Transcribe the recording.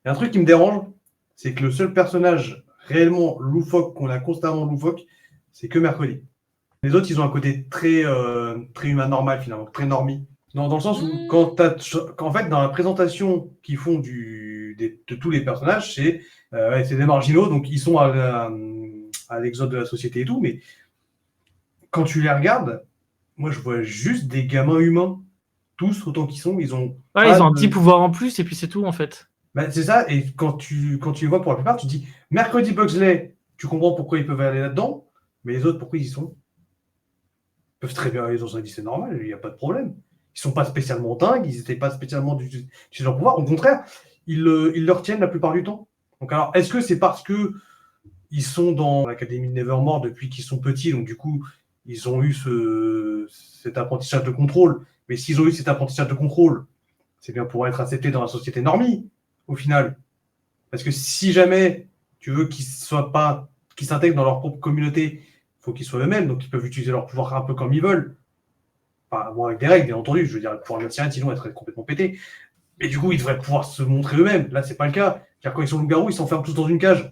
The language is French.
Et un truc qui me dérange, c'est que le seul personnage réellement loufoque qu'on a constamment loufoque, c'est que Mercredi. Les autres, ils ont un côté très humain normal finalement, très normie. Dans le sens où Hmm. en fait, dans la présentation qu'ils font de tous les personnages, ouais, c'est des marginaux, donc ils sont à l'exode de la société et tout, mais quand tu les regardes, moi je vois juste des gamins humains, tous autant qu'ils sont, ils ont Ouais, pas ils ont un petit de. pouvoir en plus et puis c'est tout en fait. Ben, c'est ça, et quand tu les vois pour la plupart, tu te dis Mercredi Buxley, tu comprends pourquoi ils peuvent aller là-dedans, mais les autres, pourquoi ils y sont? Ils peuvent très bien aller dans un lycée normal, il n'y a pas de problème. Ils sont pas spécialement dingues, ils n'étaient pas spécialement du leur pouvoir. Au contraire, ils le retiennent la plupart du temps. Donc alors, est-ce que c'est parce que ils sont dans l'académie de Nevermore depuis qu'ils sont petits, donc du coup, ils ont eu cet apprentissage de contrôle. Mais s'ils ont eu cet apprentissage de contrôle, c'est bien pour être acceptés dans la société normie, au final. Parce que si jamais tu veux qu'ils s'intègrent dans leur propre communauté, il faut qu'ils soient eux-mêmes, donc ils peuvent utiliser leur pouvoir un peu comme ils veulent. Enfin, bon, avec des règles, bien entendu, je veux dire, le pouvoir de la sirène, sinon elle serait complètement pétée. Mais du coup, ils devraient pouvoir se montrer eux-mêmes. Là, c'est pas le cas. Car quand ils sont loups-garous, ils s'enferment tous dans une cage.